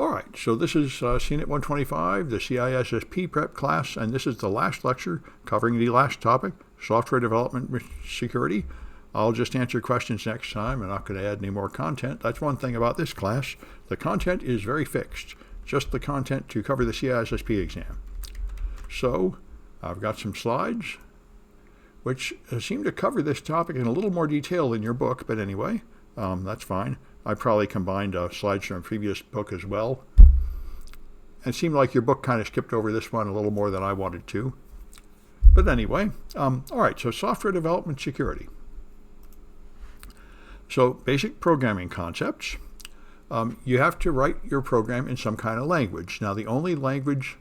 All right, so this is CNET 125, the CISSP prep class, and this is the last lecture covering the last topic, software development security. I'll just answer questions next time. I'm not going to add any more content. That's one thing about this class. The content is very fixed, just the content to cover the CISSP exam. So I've got some slides which seem to cover this topic in a little more detail than your book, but anyway, that's fine. I probably combined slides from a previous book as well. It seemed like your book kind of skipped over this one a little more than I wanted to. But anyway, all right, so software development security. So basic programming concepts. You have to write your program in some kind of language. Now the only language,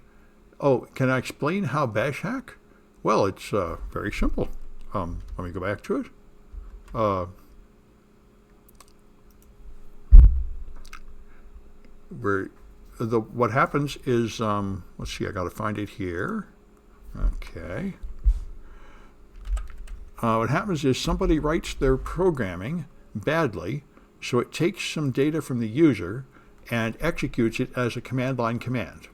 can I explain how bash hack? Well, it's very simple. Let me go back to it. What happens is, let's see, I got to find it here. Okay. What happens is somebody writes their programming badly, so it takes some data from the user and executes it as a command line command.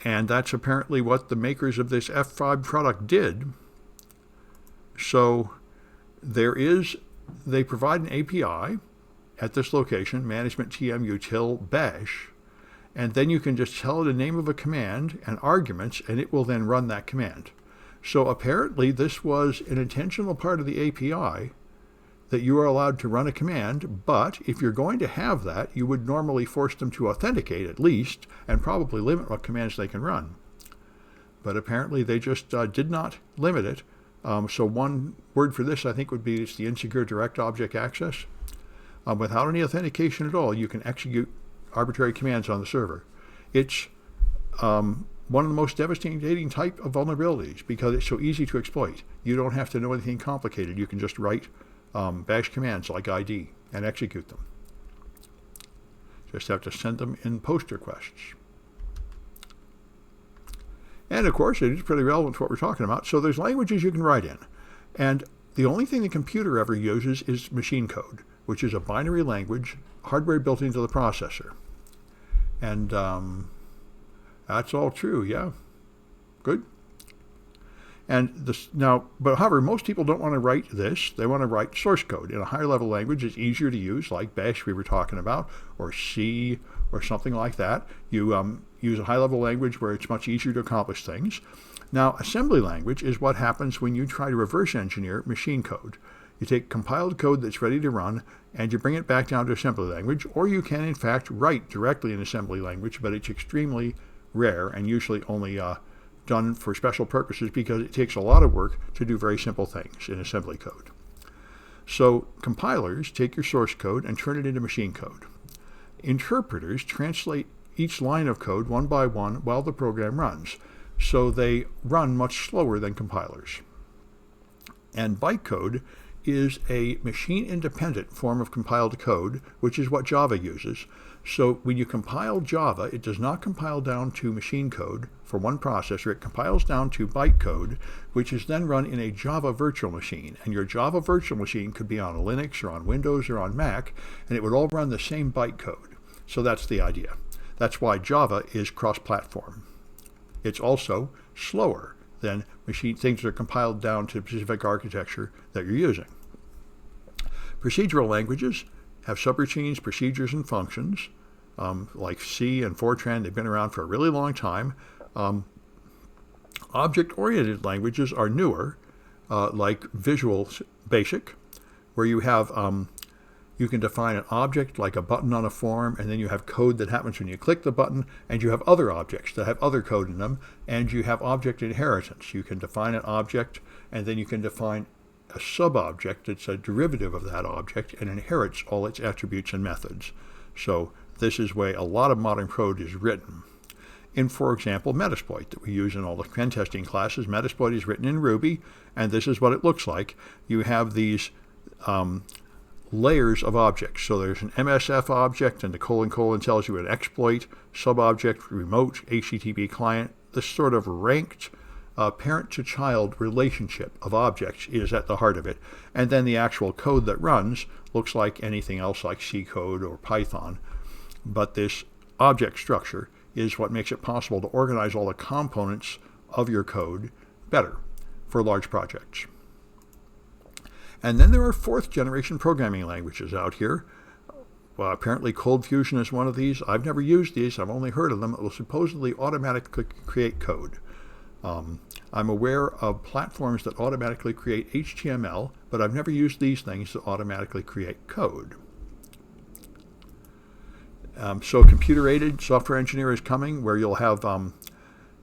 And that's apparently what the makers of this F5 product did. So they provide an API at this location, management TM util bash, and then you can just tell it the name of a command and arguments, and it will then run that command. So apparently this was an intentional part of the API that you are allowed to run a command, but if you're going to have that, you would normally force them to authenticate at least, and probably limit what commands they can run. But apparently they just did not limit it. So one word for this, I think, would be it's the insecure direct object access. Without any authentication at all, you can execute arbitrary commands on the server. It's one of the most devastating type of vulnerabilities because it's so easy to exploit. You don't have to know anything complicated. You can just write bash commands like ID and execute them. Just have to send them in post requests. And of course, it is pretty relevant to what we're talking about. So there's languages you can write in. And the only thing the computer ever uses is machine code, which is a binary language, hardware built into the processor. And that's all true, yeah. Good. And however, most people don't want to write this. They want to write source code in a higher level language. It's easier to use, like Bash we were talking about, or C, or something like that. You use a high level language where it's much easier to accomplish things. Now, assembly language is what happens when you try to reverse engineer machine code. You take compiled code that's ready to run, and you bring it back down to assembly language, or you can, in fact, write directly in assembly language, but it's extremely rare and usually only done for special purposes because it takes a lot of work to do very simple things in assembly code. So compilers take your source code and turn it into machine code. Interpreters translate each line of code one by one while the program runs, so they run much slower than compilers. And bytecode is a machine-independent form of compiled code, which is what Java uses. So when you compile Java, it does not compile down to machine code for one processor. It compiles down to bytecode, which is then run in a Java virtual machine. And your Java virtual machine could be on Linux or on Windows or on Mac, and it would all run the same bytecode. So that's the idea. That's why Java is cross-platform. It's also slower than things that are compiled down to specific architecture that you're using. Procedural languages have subroutines, procedures, and functions, like C and FORTRAN. They've been around for a really long time. Object-oriented languages are newer, like Visual Basic, where you have you can define an object like a button on a form, and then you have code that happens when you click the button, and you have other objects that have other code in them, and you have object inheritance. You can define an object, and then you can define a sub-object that's a derivative of that object and inherits all its attributes and methods. So this is where a lot of modern code is written. In, for example, Metasploit that we use in all the pen testing classes, Metasploit is written in Ruby, and this is what it looks like. You have these layers of objects. So there's an MSF object, and the colon tells you an exploit, sub-object, remote, HTTP client. This sort of ranked parent-to-child relationship of objects is at the heart of it. And then the actual code that runs looks like anything else like C code or Python. but this object structure is what makes it possible to organize all the components of your code better for large projects. And then there are fourth generation programming languages out here. Well, apparently Cold Fusion is one of these. I've never used these. I've only heard of them. It will supposedly automatically create code. I'm aware of platforms that automatically create HTML, but I've never used these things to automatically create code. So computer-aided software engineer is coming, where you'll have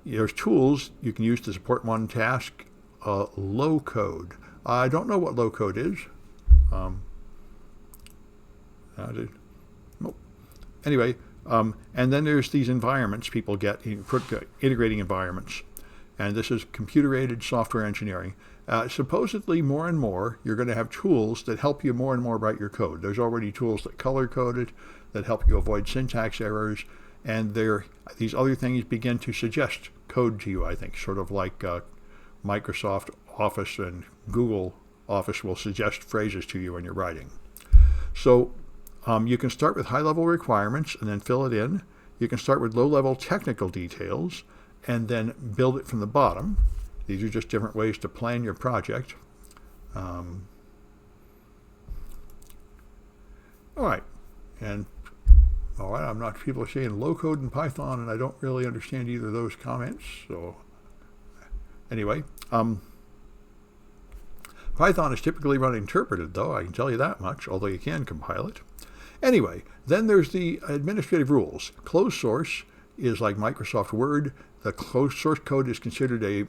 there's tools you can use to support one task. Low code. I don't know what low code is. Anyway, and then there's these environments people get, integrating environments. And this is computer-aided software engineering. Supposedly, more and more, you're going to have tools that help you more and more write your code. There's already tools that color-code it, that help you avoid syntax errors, and these other things begin to suggest code to you, I think, sort of like Microsoft Office and Google Office will suggest phrases to you when you're writing. So you can start with high-level requirements and then fill it in. You can start with low-level technical details and then build it from the bottom. These are just different ways to plan your project. All right, I'm not, people are saying low code in Python, and I don't really understand either of those comments. So anyway, Python is typically run interpreted, though, I can tell you that much, although you can compile it. Anyway, then there's the administrative rules. Closed source is like Microsoft Word. The closed source code is considered a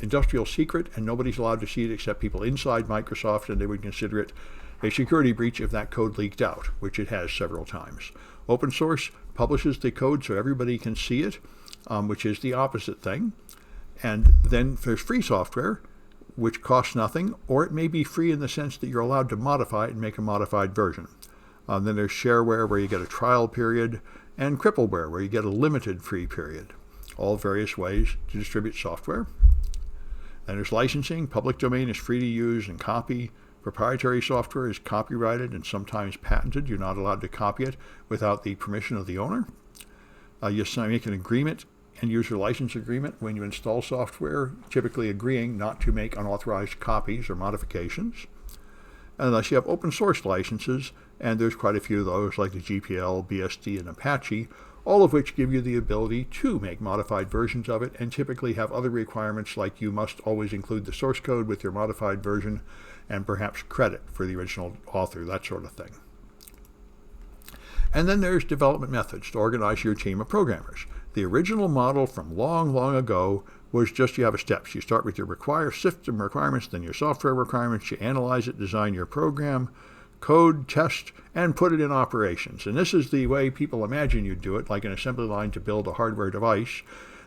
industrial secret, and nobody's allowed to see it except people inside Microsoft, and they would consider it a security breach if that code leaked out, which it has several times. Open source publishes the code so everybody can see it, which is the opposite thing. And then there's free software, which costs nothing, or it may be free in the sense that you're allowed to modify it and make a modified version. Then there's shareware, where you get a trial period, and crippleware, where you get a limited free period. All various ways to distribute software. And there's licensing. Public domain is free to use and copy. Proprietary software is copyrighted and sometimes patented. You're not allowed to copy it without the permission of the owner. You make an agreement, end user license agreement, when you install software, typically agreeing not to make unauthorized copies or modifications. Unless you have open source licenses, and there's quite a few of those, like the GPL, BSD, and Apache, all of which give you the ability to make modified versions of it, and typically have other requirements like you must always include the source code with your modified version, and perhaps credit for the original author, that sort of thing. And then there's development methods to organize your team of programmers. The original model from long, long ago was just you have steps. You start with your system requirements, then your software requirements, you analyze it, design your program, code, test, and put it in operations. And this is the way people imagine you'd do it, like an assembly line to build a hardware device,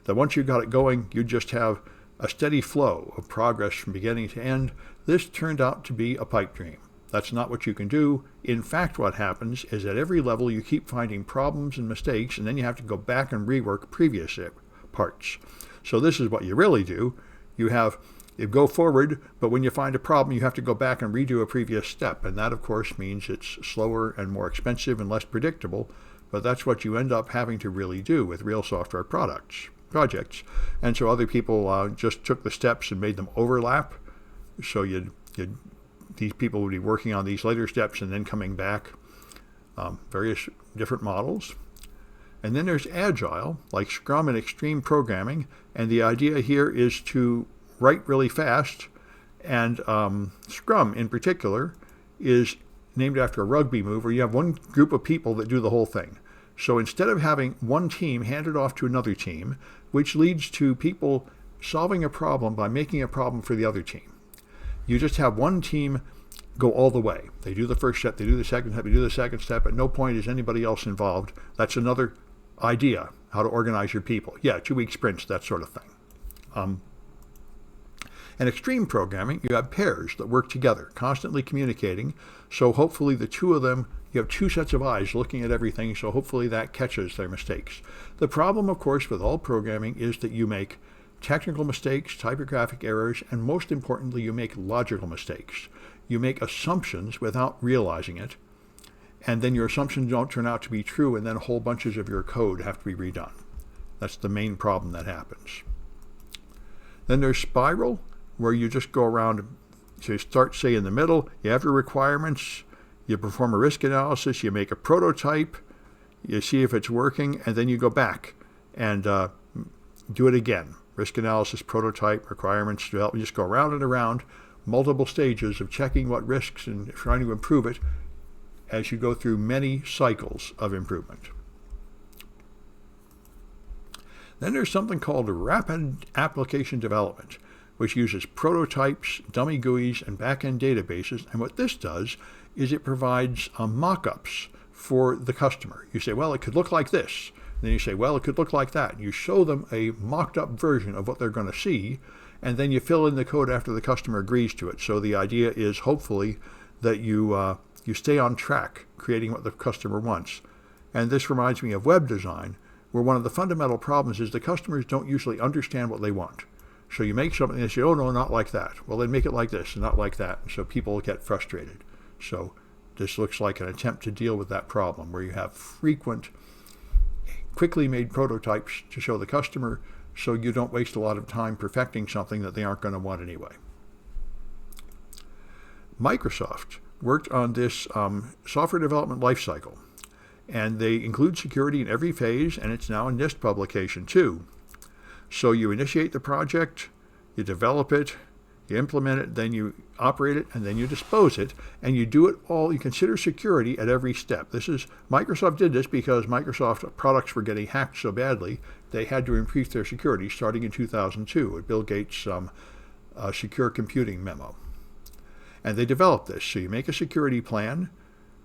that once you got it going, you just have a steady flow of progress from beginning to end. This turned out to be a pipe dream. That's not what you can do. In fact, what happens is at every level you keep finding problems and mistakes, and then you have to go back and rework previous parts. So this is what you really do. You go forward, but when you find a problem, you have to go back and redo a previous step. And that, of course, means it's slower and more expensive and less predictable. But that's what you end up having to really do with real software projects. And so other people just took the steps and made them overlap. So these people would be working on these later steps and then coming back. Various different models. And then there's Agile, like Scrum and extreme programming. And the idea here is to write really fast, and Scrum in particular is named after a rugby move where you have one group of people that do the whole thing. So instead of having one team handed off to another team, which leads to people solving a problem by making a problem for the other team, you just have one team go all the way. They do the first step, they do the second step, they do the second step. At no point is anybody else involved. That's another idea, how to organize your people. Yeah, 2-week sprints, that sort of thing. In extreme programming, you have pairs that work together, constantly communicating. So hopefully the two of them, you have two sets of eyes looking at everything, so hopefully that catches their mistakes. The problem, of course, with all programming is that you make technical mistakes, typographic errors, and most importantly, you make logical mistakes. You make assumptions without realizing it. and then your assumptions don't turn out to be true, and then whole bunches of your code have to be redone. That's the main problem that happens. Then there's spiral, where you just go around. So you start, say, in the middle, you have your requirements, you perform a risk analysis, you make a prototype, you see if it's working, and then you go back and do it again. Risk analysis, prototype, requirements, development. You just go around and around, multiple stages of checking what risks and trying to improve it as you go through many cycles of improvement. Then there's something called rapid application development, which uses prototypes, dummy GUIs, and back-end databases. And what this does is it provides mockups for the customer. You say, well, it could look like this. And then you say, well, it could look like that. And you show them a mocked-up version of what they're going to see, and then you fill in the code after the customer agrees to it. So the idea is hopefully that you stay on track, creating what the customer wants. And this reminds me of web design, where one of the fundamental problems is the customers don't usually understand what they want. So you make something and they say, oh, no, not like that. Well, then make it like this and not like that. And so people get frustrated. So this looks like an attempt to deal with that problem, where you have frequent, quickly made prototypes to show the customer, so you don't waste a lot of time perfecting something that they aren't going to want anyway. Microsoft worked on this software development lifecycle, and they include security in every phase, and it's now a NIST publication too. So you initiate the project, you develop it, you implement it, then you operate it, and then you dispose it, and you do it all. You consider security at every step. Microsoft did this because Microsoft products were getting hacked so badly, they had to increase their security starting in 2002 with Bill Gates' secure computing memo. And they developed this. So you make a security plan,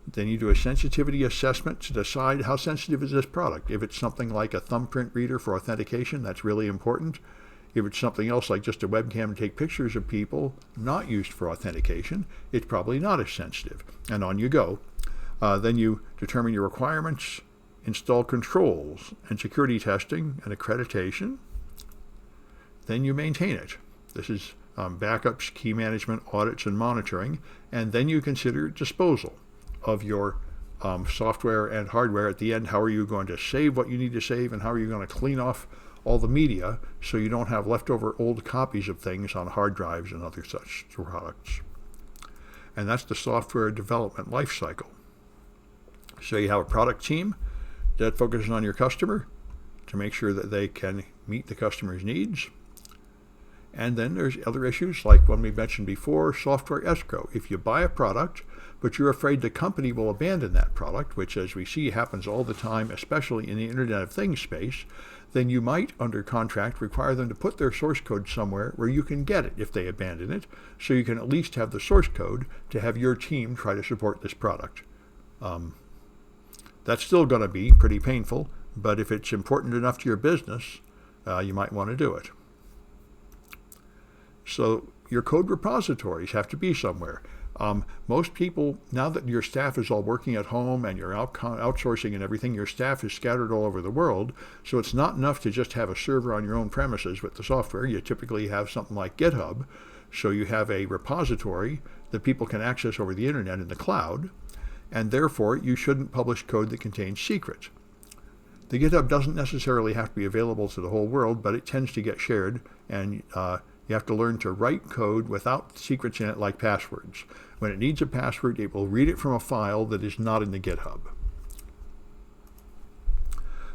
then you do a sensitivity assessment to decide how sensitive is this product. If it's something like a thumbprint reader for authentication, that's really important. If it's something else like just a webcam to take pictures of people, not used for authentication, it's probably not as sensitive. And on you go. Then you determine your requirements, install controls and security testing and accreditation. Then you maintain it. This is backups, key management, audits, and monitoring. And then you consider disposal of your software and hardware. At the end, how are you going to save what you need to save, and how are you going to clean off all the media so you don't have leftover old copies of things on hard drives and other such products. And that's the software development life cycle. So you have a product team that focuses on your customer to make sure that they can meet the customer's needs. And then there's other issues like one we mentioned before, software escrow. If you buy a product, but you're afraid the company will abandon that product, which as we see happens all the time, especially in the Internet of Things space, then you might, under contract, require them to put their source code somewhere where you can get it if they abandon it, so you can at least have the source code to have your team try to support this product. That's still going to be pretty painful, but if it's important enough to your business, you might want to do it. So your code repositories have to be somewhere. Most people, now that your staff is all working at home and you're outsourcing and everything, your staff is scattered all over the world, so it's not enough to just have a server on your own premises with the software. You typically have something like GitHub, so you have a repository that people can access over the internet in the cloud, and therefore you shouldn't publish code that contains secrets. The GitHub doesn't necessarily have to be available to the whole world, but it tends to get shared, and you have to learn to write code without secrets in it like passwords. When it needs a password, it will read it from a file that is not in the GitHub.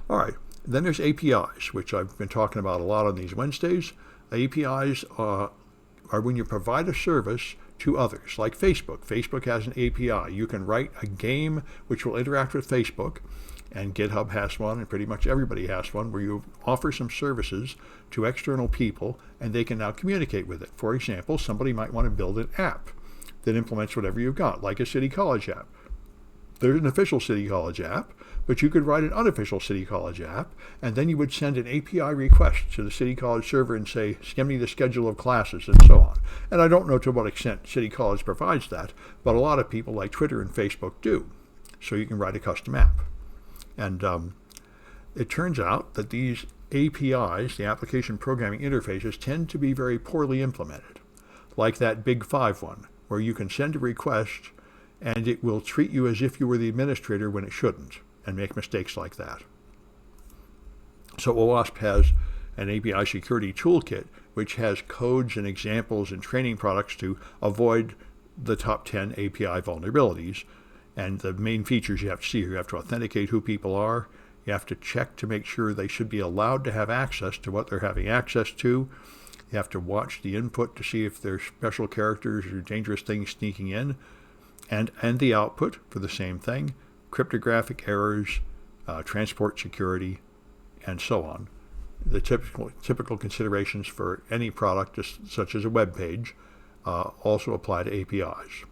All right, then there's APIs, which I've been talking about a lot on these Wednesdays. APIs are when you provide a service to others, like Facebook. Facebook has an API. You can write a game which will interact with Facebook, and GitHub has one, and pretty much everybody has one, where you offer some services to external people, and they can now communicate with it. For example, somebody might want to build an app that implements whatever you've got, like a City College app. There's an official City College app, but you could write an unofficial City College app, and then you would send an API request to the City College server and say, send me the schedule of classes, and so on. And I don't know to what extent City College provides that, but a lot of people like Twitter and Facebook do. So you can write a custom app. And it turns out that these APIs, the application programming interfaces, tend to be very poorly implemented, like that Big 5 one, where you can send a request and it will treat you as if you were the administrator when it shouldn't, and make mistakes like that. So OWASP has an API security toolkit which has codes and examples and training products to avoid the top 10 API vulnerabilities. And the main features you have to see, you have to authenticate who people are, you have to check to make sure they should be allowed to have access to what they're having access to, you have to watch the input to see if there's special characters or dangerous things sneaking in, and the output for the same thing, cryptographic errors, transport security, and so on. The typical considerations for any product, just such as a web page, also apply to APIs.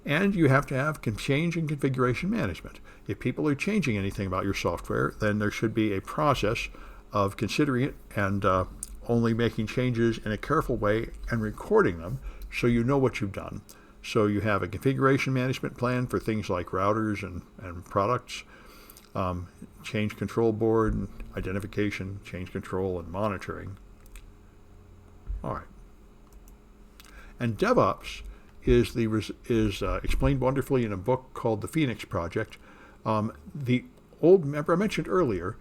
And you have to have change and configuration management. If people are changing anything about your software, then there should be a process of considering it and only making changes in a careful way and recording them so you know what you've done. So you have a configuration management plan for things like routers and products, change control board, and identification, change control, and monitoring. All right. And DevOps is explained wonderfully in a book called The Phoenix Project. Remember I mentioned earlier,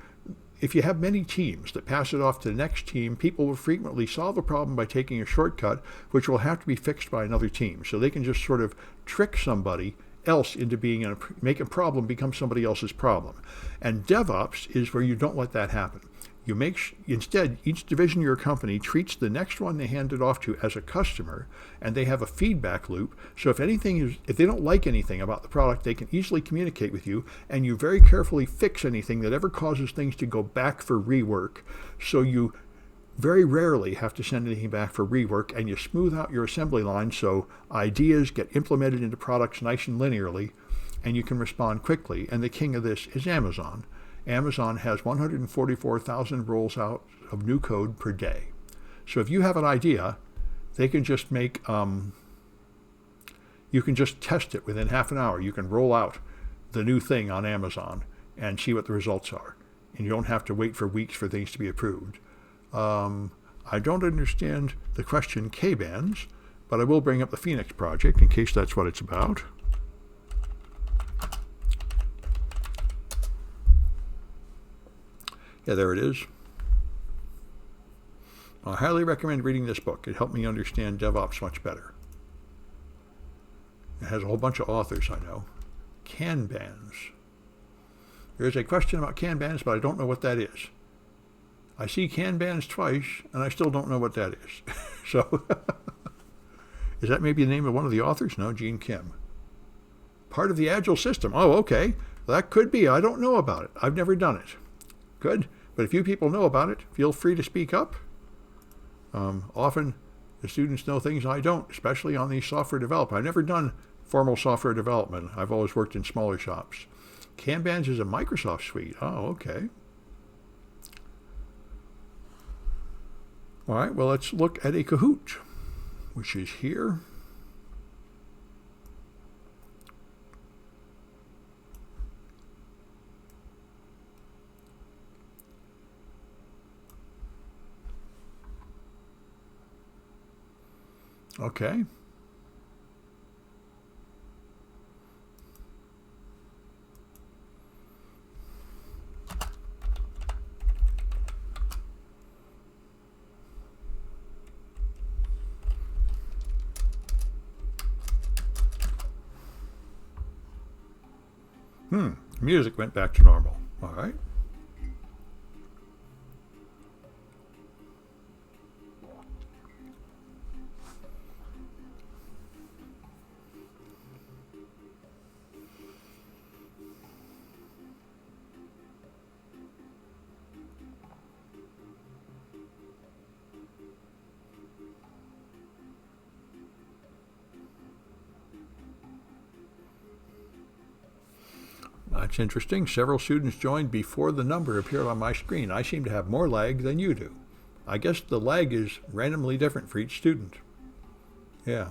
if you have many teams that pass it off to the next team, people will frequently solve a problem by taking a shortcut, which will have to be fixed by another team. So they can just sort of trick somebody else into make a problem become somebody else's problem. And DevOps is where you don't let that happen. Instead, each division of your company treats the next one they hand it off to as a customer, and they have a feedback loop. So if they don't like anything about the product, they can easily communicate with you, and you very carefully fix anything that ever causes things to go back for rework. So you very rarely have to send anything back for rework, and you smooth out your assembly line so ideas get implemented into products nice and linearly, and you can respond quickly. And the king of this is Amazon. Amazon has 144,000 rolls out of new code per day. So if you have an idea, they can just you can just test it within half an hour. You can roll out the new thing on Amazon and see what the results are. And you don't have to wait for weeks for things to be approved. I don't understand the question K-bands, but I will bring up the Phoenix Project in case that's what it's about. Yeah, there it is. I highly recommend reading this book. It helped me understand DevOps much better. It has a whole bunch of authors I know. Kanbans. There's a question about Kanbans, but I don't know what that is. I see Kanbans twice, and I still don't know what that is. So, is that maybe the name of one of the authors? No, Gene Kim. Part of the Agile system. Oh, okay. Well, that could be. I don't know about it. I've never done it. Good. But if you people know about it, feel free to speak up. Often the students know things I don't, especially on the software development. I've never done formal software development. I've always worked in smaller shops. Kanbans is a Microsoft suite. Oh, okay. All right, well, let's look at a Kahoot, which is here. Okay. Music went back to normal. All right. That's interesting. Several students joined before the number appeared on my screen. I seem to have more lag than you do. I guess the lag is randomly different for each student. Yeah.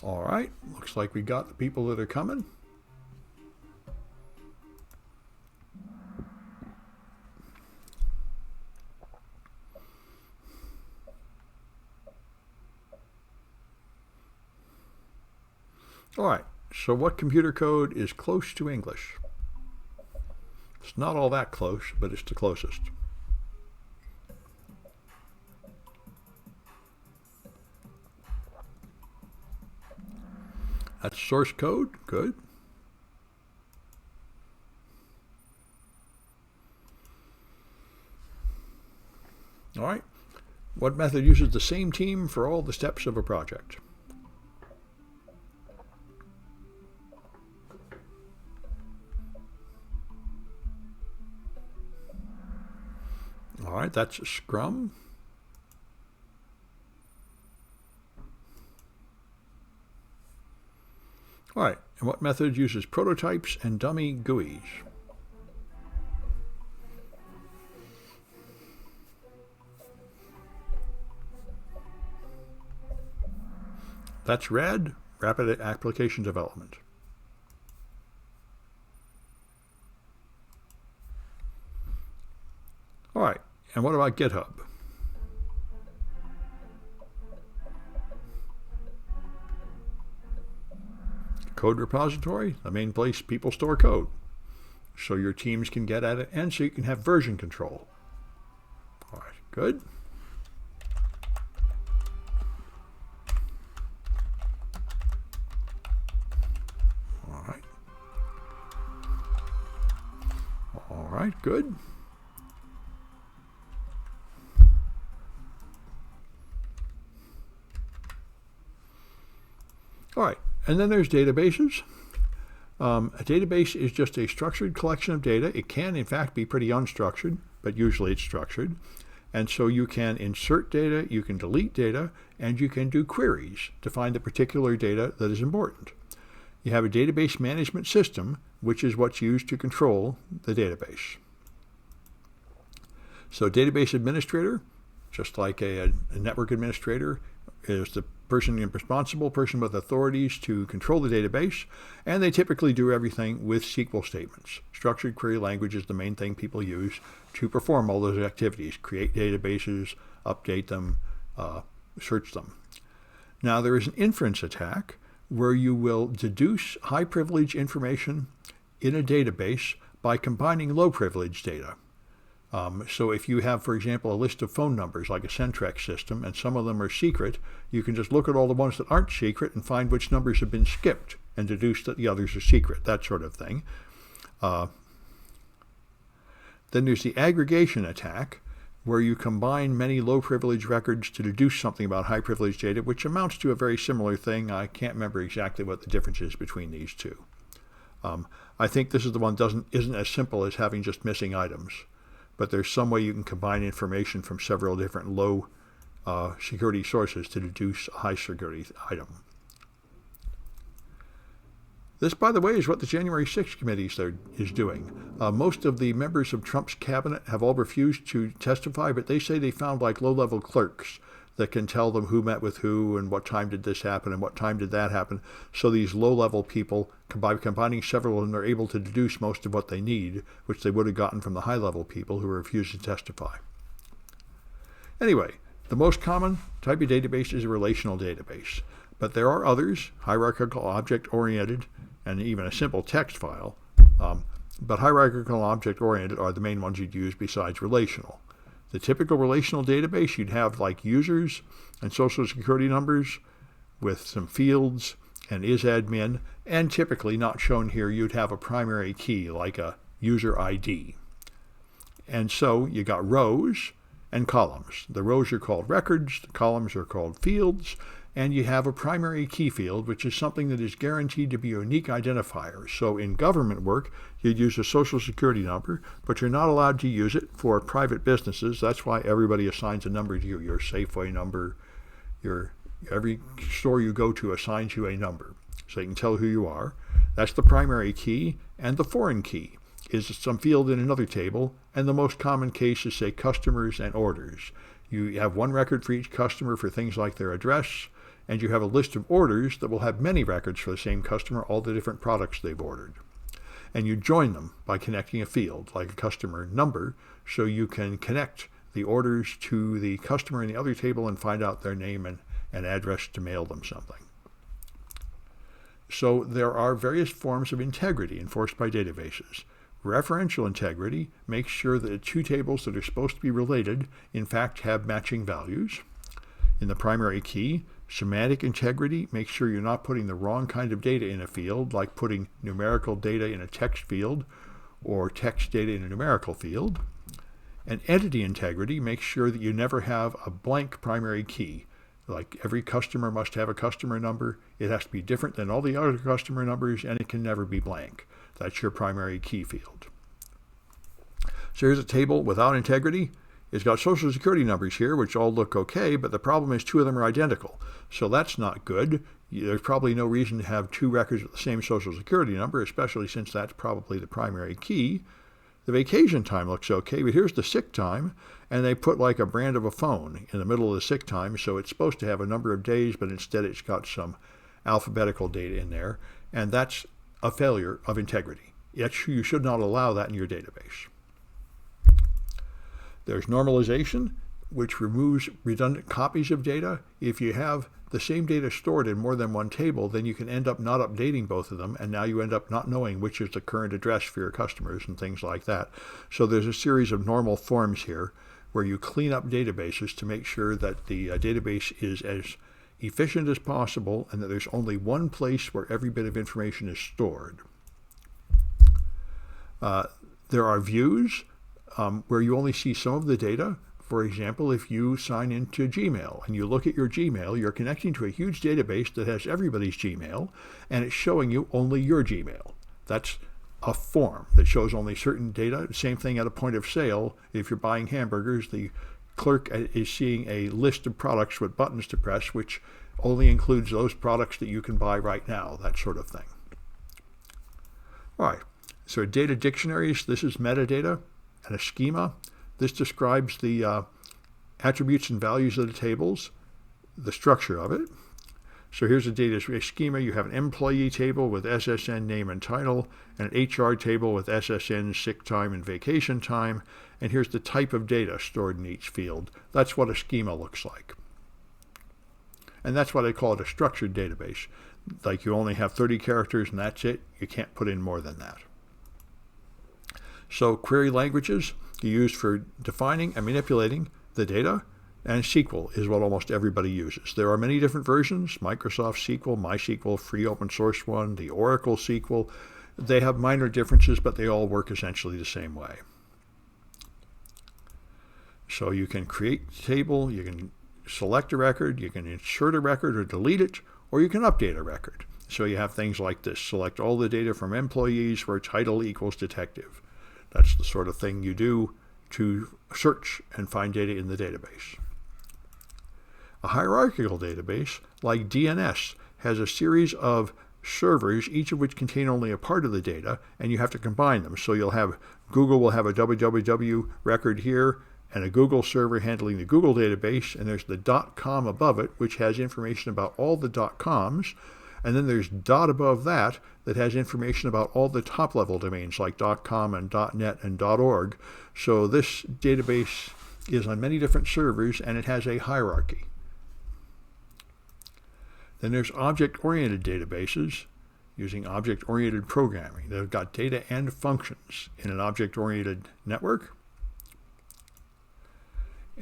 All right, looks like we got the people that are coming. All right, so what computer code is close to English? It's not all that close, but it's the closest. That's source code. Good. All right. What method uses the same team for all the steps of a project? All right, that's Scrum. All right, and what method uses prototypes and dummy GUIs? That's RAD, Rapid Application Development. All right, and what about GitHub? Code repository, the main place people store code, so your teams can get at it and so you can have version control. All right, good. All right. All right, good. All right, and then there's databases. A database is just a structured collection of data. It can, in fact, be pretty unstructured, but usually it's structured. And so you can insert data, you can delete data, and you can do queries to find the particular data that is important. You have a database management system, which is what's used to control the database. So database administrator, just like a network administrator, is the responsible person with authorities to control the database, and they typically do everything with SQL statements. Structured query language is the main thing people use to perform all those activities: create databases, update them, search them. Now there is an inference attack where you will deduce high privilege information in a database by combining low privilege data. So if you have, for example, a list of phone numbers like a Centrex system, and some of them are secret, you can just look at all the ones that aren't secret and find which numbers have been skipped and deduce that the others are secret, that sort of thing. Then there's the aggregation attack, where you combine many low privilege records to deduce something about high privilege data, which amounts to a very similar thing. I can't remember exactly what the difference is between these two. I think this is the one that isn't as simple as having just missing items. But there's some way you can combine information from several different low security sources to deduce a high security item. This, by the way, is what the January 6th committee is doing. Most of the members of Trump's cabinet have all refused to testify, but they say they found like low-level clerks that can tell them who met with who and what time did this happen and what time did that happen. So these low-level people, by combining several of them, are able to deduce most of what they need, which they would have gotten from the high-level people who refused to testify. Anyway, the most common type of database is a relational database. But there are others, hierarchical object-oriented, and even a simple text file. But hierarchical and object-oriented are the main ones you'd use besides relational. The typical relational database, you'd have like users and social security numbers with some fields and isadmin, and typically, not shown here, you'd have a primary key like a user ID. And so you got rows and columns. The rows are called records, the columns are called fields, and you have a primary key field, which is something that is guaranteed to be a unique identifier. So in government work, you'd use a social security number, but you're not allowed to use it for private businesses. That's why everybody assigns a number to you. Your Safeway number, every store you go to assigns you a number, so you can tell who you are. That's the primary key, and the foreign key is some field in another table, and the most common case is, say, customers and orders. You have one record for each customer for things like their address, and you have a list of orders that will have many records for the same customer, all the different products they've ordered. And you join them by connecting a field, like a customer number, so you can connect the orders to the customer in the other table and find out their name and address to mail them something. So there are various forms of integrity enforced by databases. Referential integrity makes sure that the two tables that are supposed to be related, in fact, have matching values. In the primary key, semantic integrity makes sure you're not putting the wrong kind of data in a field, like putting numerical data in a text field or text data in a numerical field. And entity integrity makes sure that you never have a blank primary key. Like every customer must have a customer number. It has to be different than all the other customer numbers, and it can never be blank. That's your primary key field. So here's a table without integrity. It's got social security numbers here, which all look okay, but the problem is two of them are identical. So that's not good. There's probably no reason to have two records with the same social security number, especially since that's probably the primary key. The vacation time looks okay, but here's the sick time, and they put like a brand of a phone in the middle of the sick time, so it's supposed to have a number of days, but instead it's got some alphabetical data in there, and that's a failure of integrity. You should not allow that in your database. There's normalization, which removes redundant copies of data. If you have the same data stored in more than one table, then you can end up not updating both of them, and now you end up not knowing which is the current address for your customers and things like that. So there's a series of normal forms here where you clean up databases to make sure that the database is as efficient as possible and that there's only one place where every bit of information is stored. There are views where you only see some of the data. For example, if you sign into Gmail and you look at your Gmail, you're connecting to a huge database that has everybody's Gmail, and it's showing you only your Gmail. That's a form that shows only certain data. Same thing at a point of sale. If you're buying hamburgers, the clerk is seeing a list of products with buttons to press, which only includes those products that you can buy right now, that sort of thing. All right, so data dictionaries, this is metadata, and a schema. This describes the attributes and values of the tables, the structure of it. So here's a data schema. You have an employee table with SSN name and title, and an HR table with SSN sick time and vacation time. And here's the type of data stored in each field. That's what a schema looks like. And that's why they call it a structured database. Like you only have 30 characters and that's it. You can't put in more than that. So query languages you use for defining and manipulating the data, and SQL is what almost everybody uses. There are many different versions: Microsoft SQL, MySQL, free open source one, the Oracle SQL. They have minor differences, but they all work essentially the same way. So you can create a table, you can select a record, you can insert a record or delete it, or you can update a record. So you have things like this: select all the data from employees where title equals detective. That's the sort of thing you do to search and find data in the database. A hierarchical database, like DNS, has a series of servers, each of which contain only a part of the data, and you have to combine them. So you'll have Google will have a www record here, and a Google server handling the Google database, and there's the .com above it, which has information about all the .coms, and then there's above that has information about all the top-level domains like .com and .net and .org. So this database is on many different servers, and it has a hierarchy. Then there's object-oriented databases using object-oriented programming. They've got data and functions in an object-oriented network.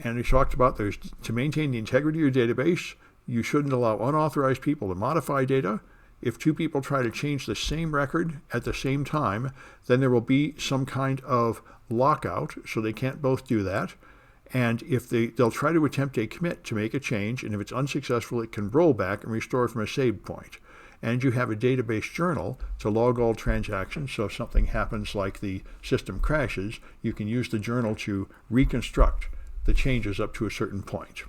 And we talked about to maintain the integrity of your database, you shouldn't allow unauthorized people to modify data. If two people try to change the same record at the same time, then there will be some kind of lockout, so they can't both do that. And if they'll try to attempt a commit to make a change, and if it's unsuccessful, it can roll back and restore from a save point. And you have a database journal to log all transactions, so if something happens like the system crashes, you can use the journal to reconstruct the changes up to a certain point.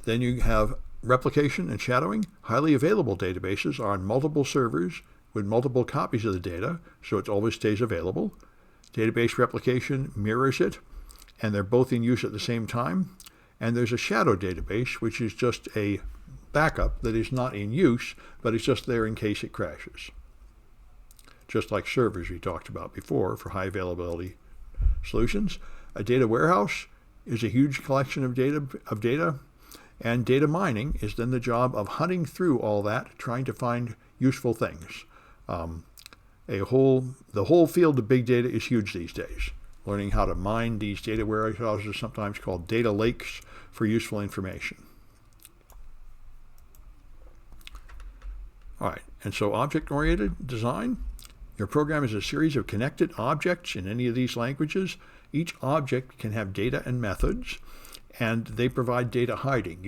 Then you have replication and shadowing. Highly available databases are on multiple servers with multiple copies of the data, so it always stays available. Database replication mirrors it, and they're both in use at the same time. And there's a shadow database, which is just a backup that is not in use, but it's just there in case it crashes. Just like servers we talked about before for high availability solutions. A data warehouse is a huge collection of data, and data mining is then the job of hunting through all that, trying to find useful things. The whole field of big data is huge these days. Learning how to mine these data warehouses, sometimes called data lakes, for useful information. All right, and so object-oriented design. Your program is a series of connected objects in any of these languages. Each object can have data and methods, and they provide data hiding.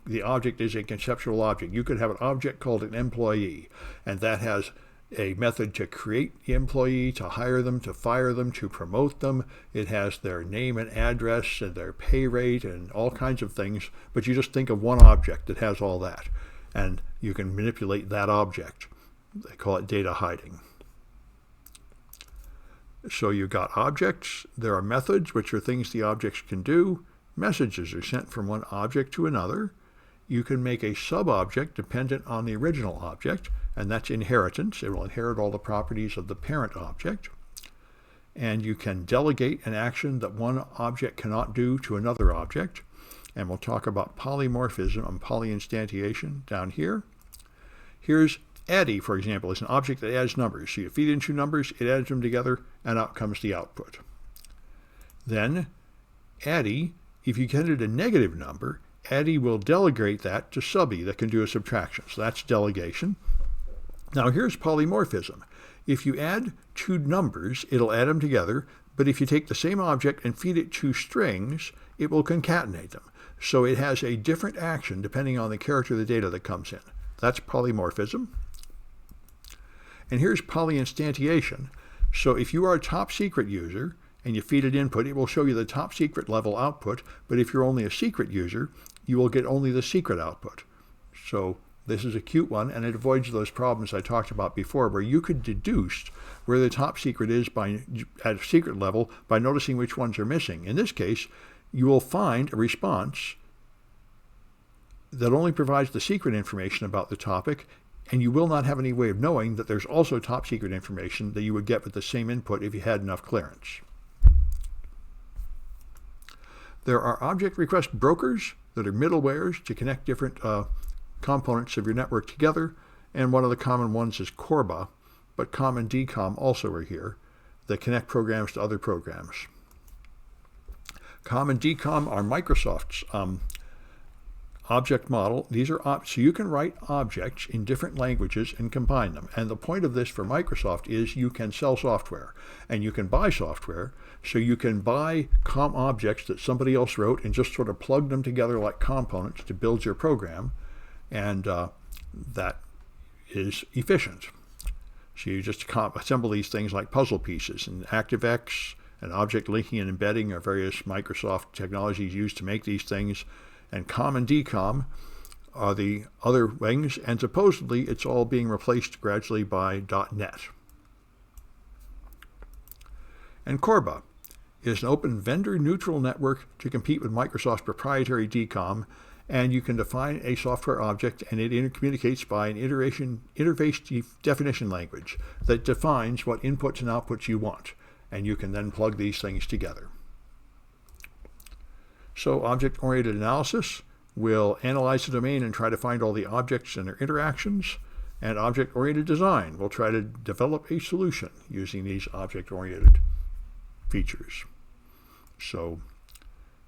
The object is a conceptual object. You could have an object called an employee, and that has a method to create the employee, to hire them, to fire them, to promote them. It has their name and address and their pay rate and all kinds of things, but you just think of one object that has all that, and you can manipulate that object. They call it data hiding. So you've got objects, there are methods, which are things the objects can do. Messages are sent from one object to another. You can make a sub-object dependent on the original object, and that's inheritance. It will inherit all the properties of the parent object. And you can delegate an action that one object cannot do to another object. And we'll talk about polymorphism and polyinstantiation down here. Here's addy, for example, is an object that adds numbers. So you feed in two numbers, it adds them together, and out comes the output. Then addy, if you get it a negative number, addy will delegate that to subby that can do a subtraction. So that's delegation. Now here's polymorphism. If you add two numbers, it'll add them together, but if you take the same object and feed it two strings, it will concatenate them. So it has a different action depending on the character of the data that comes in. That's polymorphism. And here's polyinstantiation. So if you are a top secret user and you feed it input, it will show you the top secret level output, but if you're only a secret user, you will get only the secret output. So this is a cute one, and it avoids those problems I talked about before, where you could deduce where the top secret is at a secret level by noticing which ones are missing. In this case, you will find a response that only provides the secret information about the topic, and you will not have any way of knowing that there's also top secret information that you would get with the same input if you had enough clearance. There are object request brokers that are middlewares to connect different components of your network together, and one of the common ones is Corba, but COM and DCOM also are here that connect programs to other programs. COM and DCOM are Microsoft's object model. These are so you can write objects in different languages and combine them. And the point of this for Microsoft is you can sell software and you can buy software. So you can buy COM objects that somebody else wrote and just sort of plug them together like components to build your program. And that is efficient. So you just assemble these things like puzzle pieces, and ActiveX and object linking and embedding are various Microsoft technologies used to make these things. And COM and DCOM are the other wings, and supposedly it's all being replaced gradually by .NET. And Corba is an open vendor-neutral network to compete with Microsoft's proprietary DCOM, and you can define a software object, and it intercommunicates by an interface definition language that defines what inputs and outputs you want, and you can then plug these things together. So object-oriented analysis will analyze the domain and try to find all the objects and their interactions, and object-oriented design will try to develop a solution using these object-oriented features. So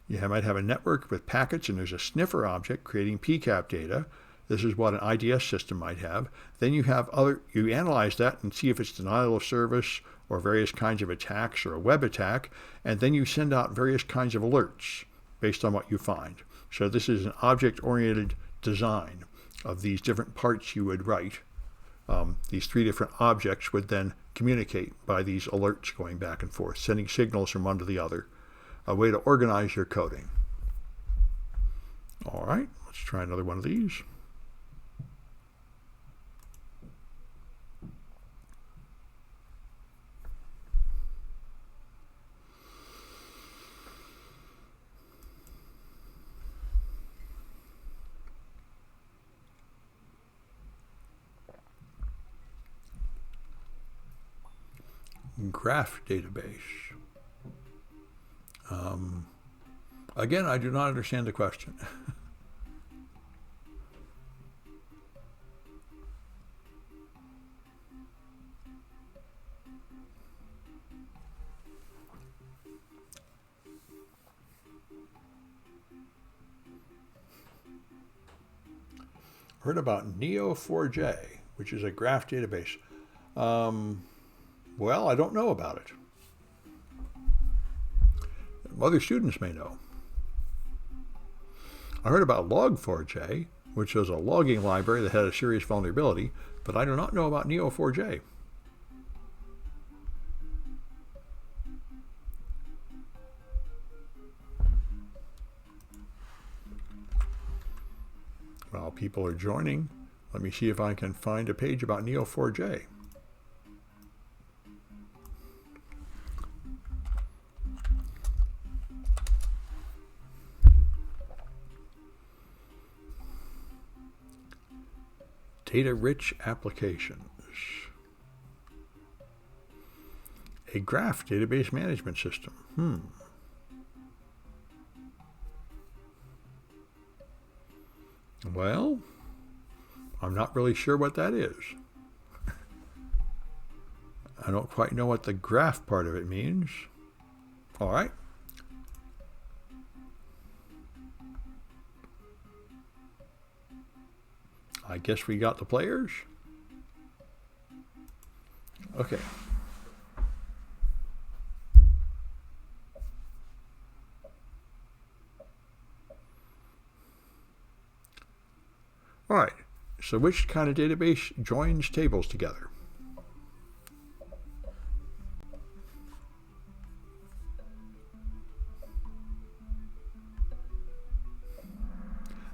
you might have a network with packets, and there's a sniffer object creating PCAP data. This is what an IDS system might have. Then you analyze that and see if it's denial of service or various kinds of attacks or a web attack, and then you send out various kinds of alerts based on what you find. So this is an object-oriented design of these different parts you would write. These three different objects would then communicate by these alerts going back and forth, sending signals from one to the other. A way to organize your coding. All right, let's try another one of these. Graph database. Again, I do not understand the question. Heard about Neo4j, which is a graph database. Well, I don't know about it. Other students may know. I heard about Log4j, which is a logging library that had a serious vulnerability, but I do not know about Neo4j. While people are joining, let me see if I can find a page about Neo4j. Data-rich applications. A graph database management system. Well, I'm not really sure what that is. I don't quite know what the graph part of it means. All right. I guess we got the players. Okay. All right. So which kind of database joins tables together?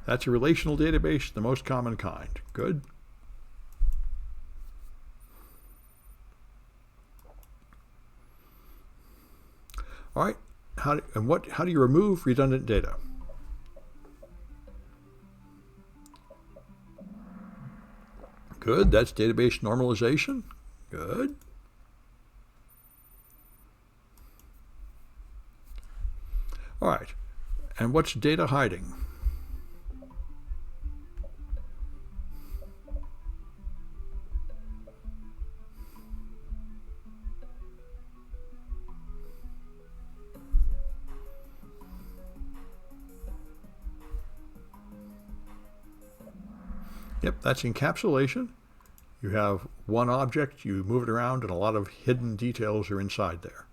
That's a relational database, the most common kind. Good. All right. How do you remove redundant data? Good. That's database normalization. Good. All right. And what's data hiding? Yep, that's encapsulation. You have one object, you move it around, and a lot of hidden details are inside there.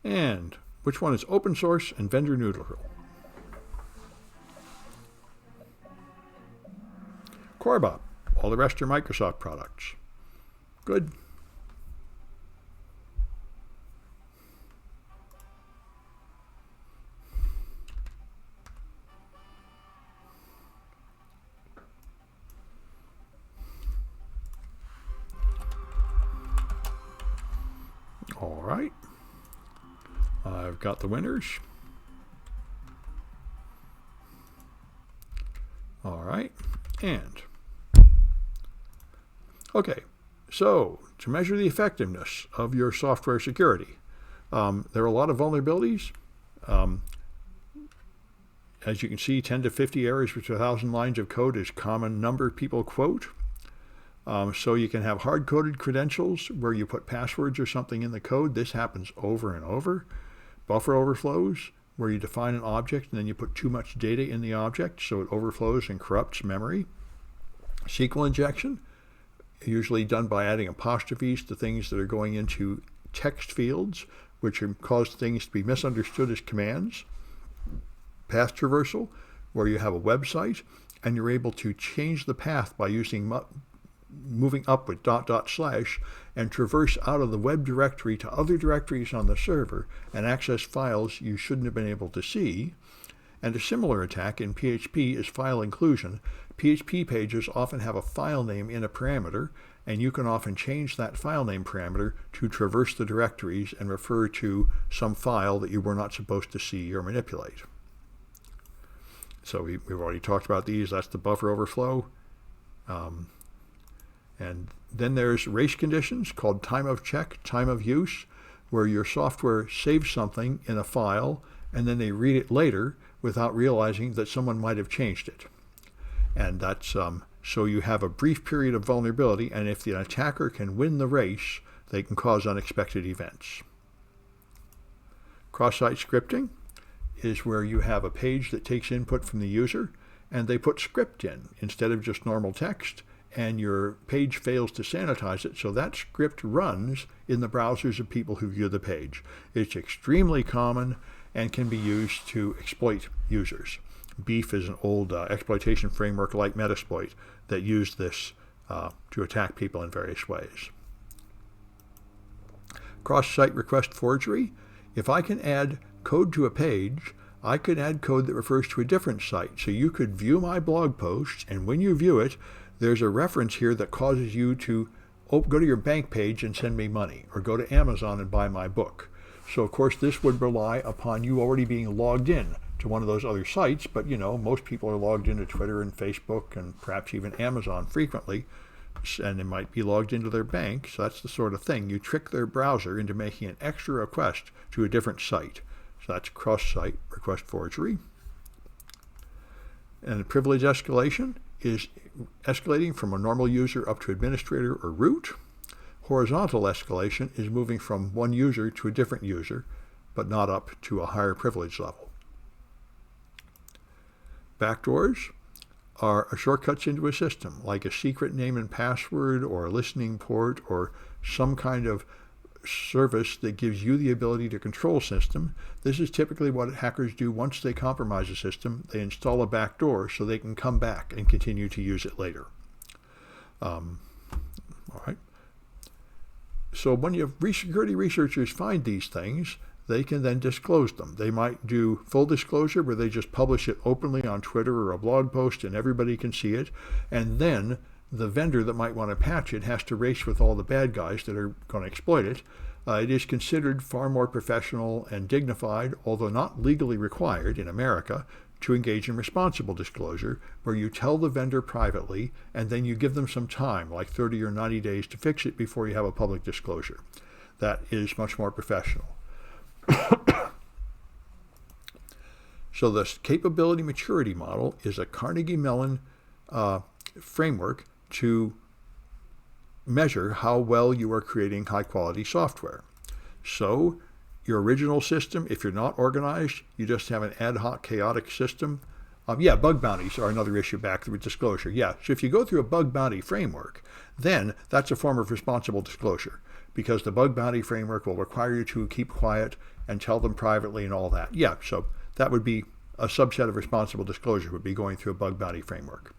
And which one is open source and vendor neutral? Corbop. All the rest are Microsoft products. Good. All right. I've got the winners. All right. And okay, so to measure the effectiveness of your software security, there are a lot of vulnerabilities. As you can see, 10 to 50 errors per 1,000 lines of code is a common number people quote. So you can have hard-coded credentials where you put passwords or something in the code. This happens over and over. Buffer overflows, where you define an object and then you put too much data in the object, so it overflows and corrupts memory. SQL injection, usually done by adding apostrophes to things that are going into text fields, which cause things to be misunderstood as commands. Path traversal, where you have a website and you're able to change the path by moving up with .. and traverse out of the web directory to other directories on the server and access files you shouldn't have been able to see. And a similar attack in PHP is file inclusion. PHP pages often have a file name in a parameter, and you can often change that file name parameter to traverse the directories and refer to some file that you were not supposed to see or manipulate. So we've already talked about these. That's the buffer overflow. And then there's race conditions called time of check, time of use, where your software saves something in a file and then they read it later without realizing that someone might have changed it. And that's so you have a brief period of vulnerability, and if the attacker can win the race, they can cause unexpected events. Cross-site scripting is where you have a page that takes input from the user, and they put script in instead of just normal text, and your page fails to sanitize it, so that script runs in the browsers of people who view the page. It's extremely common and can be used to exploit users. Beef is an old exploitation framework like Metasploit that used this to attack people in various ways. Cross-site request forgery. If I can add code to a page, I could add code that refers to a different site. So you could view my blog post, and when you view it, there's a reference here that causes you to go to your bank page and send me money, or go to Amazon and buy my book. So of course this would rely upon you already being logged in to one of those other sites, but most people are logged into Twitter and Facebook and perhaps even Amazon frequently, and they might be logged into their bank, so that's the sort of thing. You trick their browser into making an extra request to a different site. So that's cross-site request forgery. And privilege escalation is escalating from a normal user up to administrator or root. Horizontal escalation is moving from one user to a different user, but not up to a higher privilege level. Backdoors are shortcuts into a system, like a secret name and password or a listening port or some kind of service that gives you the ability to control system. This is typically what hackers do once they compromise a system. They install a backdoor so they can come back and continue to use it later. All right. So when security researchers find these things, they can then disclose them. They might do full disclosure where they just publish it openly on Twitter or a blog post and everybody can see it. And then the vendor that might want to patch it has to race with all the bad guys that are going to exploit it. It is considered far more professional and dignified, although not legally required in America, to engage in responsible disclosure, where you tell the vendor privately and then you give them some time, like 30 or 90 days, to fix it before you have a public disclosure. That is much more professional. So this capability maturity model is a Carnegie Mellon framework to measure how well you are creating high-quality software. So your original system, if you're not organized, you just have an ad hoc chaotic system. Bug bounties are another issue back with disclosure. So if you go through a bug bounty framework, then that's a form of responsible disclosure, because the bug bounty framework will require you to keep quiet and tell them privately and all that. So that would be a subset of responsible disclosure, would be going through a bug bounty framework.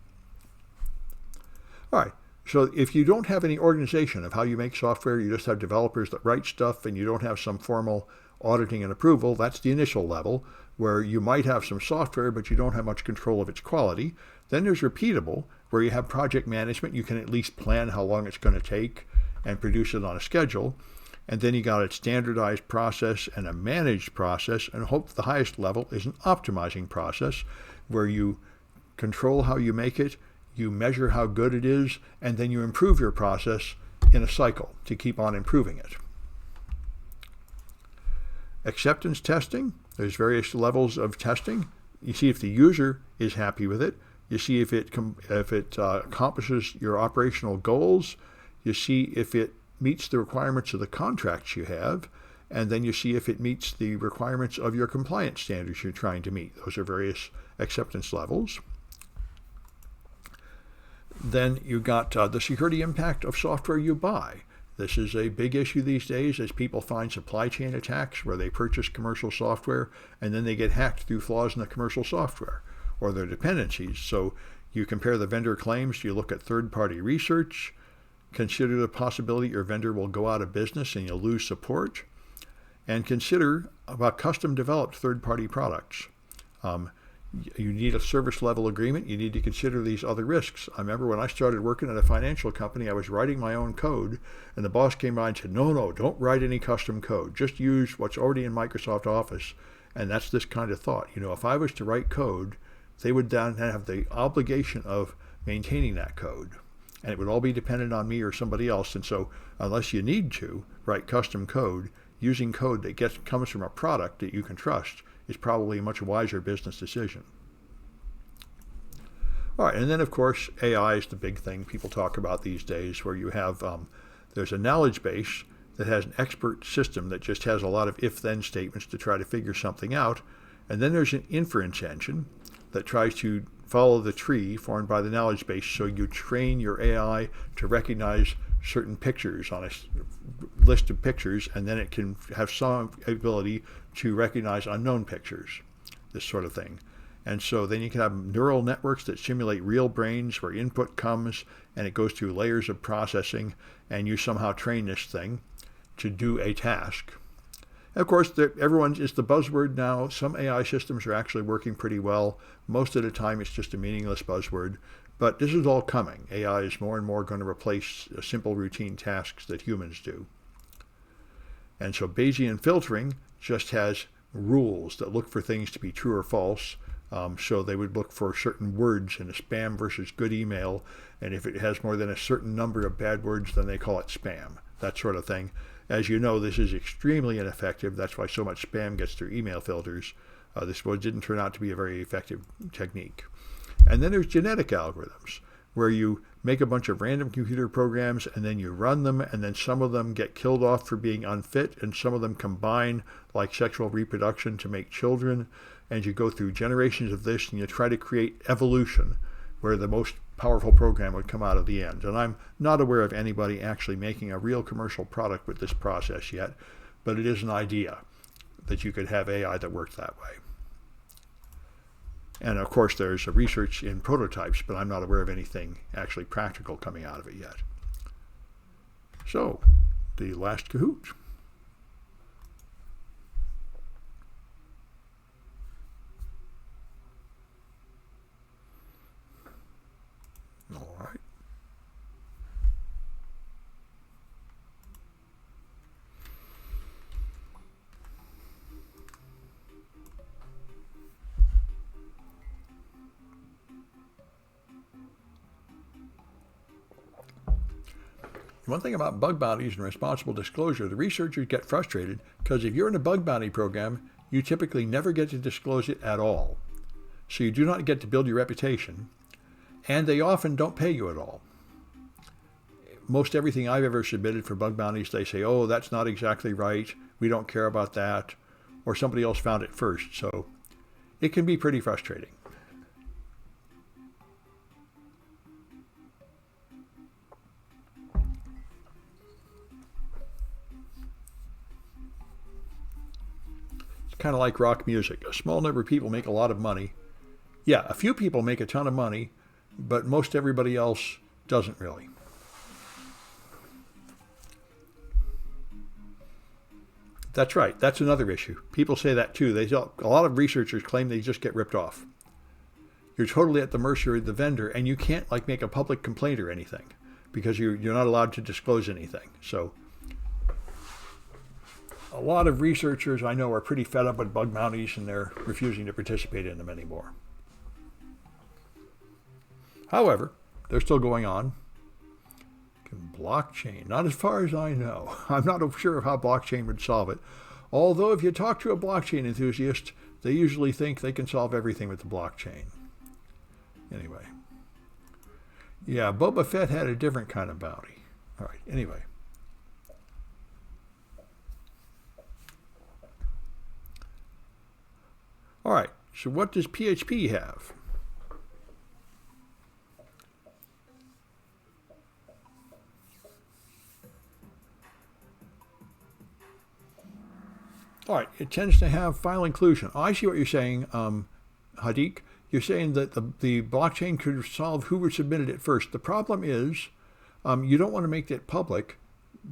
All right, so if you don't have any organization of how you make software, you just have developers that write stuff and you don't have some formal auditing and approval, that's the initial level, where you might have some software but you don't have much control of its quality. Then there's repeatable, where you have project management. You can at least plan how long it's going to take and produce it on a schedule. And then you got a standardized process and a managed process, and hope the highest level is an optimizing process, where you control how you make it, you measure how good it is, and then you improve your process in a cycle to keep on improving it. Acceptance testing, there's various levels of testing. You see if the user is happy with it. You see if it accomplishes your operational goals. You see if it meets the requirements of the contracts you have, and then you see if it meets the requirements of your compliance standards you're trying to meet. Those are various acceptance levels. Then you got the security impact of software you buy. This is a big issue these days as people find supply chain attacks where they purchase commercial software and then they get hacked through flaws in the commercial software or their dependencies. So you compare the vendor claims, you look at third-party research, consider the possibility your vendor will go out of business and you'll lose support, and consider about custom-developed third-party products. You need a service level agreement. You need to consider these other risks. I remember when I started working at a financial company, I was writing my own code, and the boss came by and said, no, don't write any custom code. Just use what's already in Microsoft Office. And that's this kind of thought. If I was to write code, they would then have the obligation of maintaining that code. And it would all be dependent on me or somebody else. And so unless you need to write custom code, using code that comes from a product that you can trust is probably a much wiser business decision. All right, and then of course AI is the big thing people talk about these days, where you have there's a knowledge base that has an expert system that just has a lot of if-then statements to try to figure something out, and then there's an inference engine that tries to follow the tree formed by the knowledge base. So you train your AI to recognize certain pictures on a list of pictures, and then it can have some ability to recognize unknown pictures, this sort of thing. And so then you can have neural networks that simulate real brains where input comes and it goes through layers of processing, and you somehow train this thing to do a task. And of course, everyone is the buzzword now. Some AI systems are actually working pretty well. Most of the time, it's just a meaningless buzzword. But this is all coming. AI is more and more going to replace simple routine tasks that humans do. And so Bayesian filtering just has rules that look for things to be true or false. So they would look for certain words in a spam versus good email. And if it has more than a certain number of bad words, then they call it spam, that sort of thing. As you know, this is extremely ineffective. That's why so much spam gets through email filters. This didn't turn out to be a very effective technique. And then there's genetic algorithms, where you make a bunch of random computer programs and then you run them, and then some of them get killed off for being unfit, and some of them combine like sexual reproduction to make children. And you go through generations of this, and you try to create evolution, where the most powerful program would come out of the end. And I'm not aware of anybody actually making a real commercial product with this process yet, but it is an idea that you could have AI that works that way. And of course, there's research in prototypes, but I'm not aware of anything actually practical coming out of it yet. So, the last Kahoot. All right. One thing about bug bounties and responsible disclosure, the researchers get frustrated because if you're in a bug bounty program, you typically never get to disclose it at all. So you do not get to build your reputation, and they often don't pay you at all. Most everything I've ever submitted for bug bounties, they say, oh, that's not exactly right, we don't care about that, or somebody else found it first. So it can be pretty frustrating. Kind of like rock music. A small number of people make a lot of money. Yeah, a few people make a ton of money, but most everybody else doesn't really. That's right. That's another issue. People say that too. A lot of researchers claim they just get ripped off. You're totally at the mercy of the vendor, and you can't like make a public complaint or anything because you're not allowed to disclose anything. So a lot of researchers I know are pretty fed up with bug bounties, and they're refusing to participate in them anymore. However, they're still going on. Blockchain, not as far as I know. I'm not sure of how blockchain would solve it. Although if you talk to a blockchain enthusiast, they usually think they can solve everything with the blockchain. Anyway. Yeah, Boba Fett had a different kind of bounty. All right, anyway. All right, so what does PHP have? All right, it tends to have file inclusion. Oh, I see what you're saying, Hadik. You're saying that the blockchain could solve who submitted it first. The problem is you don't want to make it public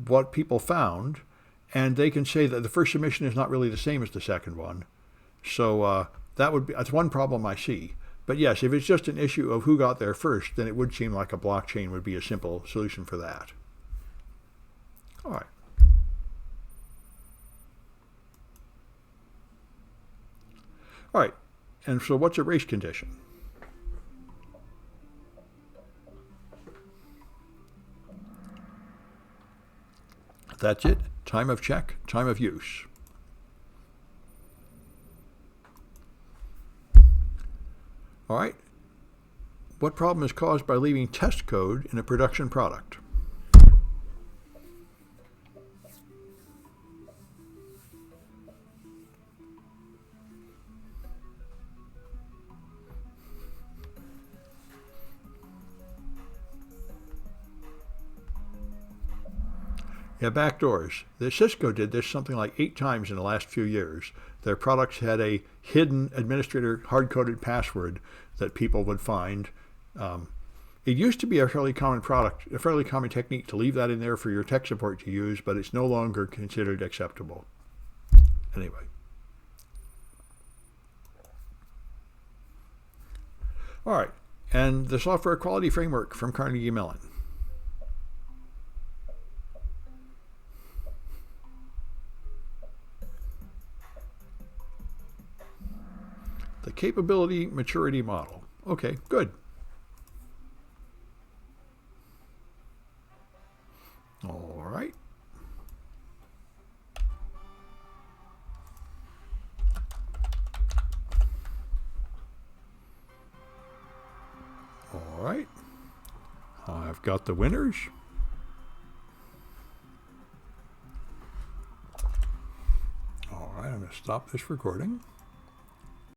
what people found, and they can say that the first submission is not really the same as the second one. So that's one problem I see. But yes, if it's just an issue of who got there first, then it would seem like a blockchain would be a simple solution for that. All right. All right, and so what's a race condition? That's it. Time of check, time of use. All right. What problem is caused by leaving test code in a production product? Yeah, backdoors. The Cisco did this something like 8 times in the last few years. Their products had a hidden administrator hard-coded password that people would find. It used to be a fairly common technique to leave that in there for your tech support to use, but it's no longer considered acceptable. Anyway. All right, and the software quality framework from Carnegie Mellon. The capability maturity model. Okay, good. All right. All right. I've got the winners. All right, I'm going to stop this recording.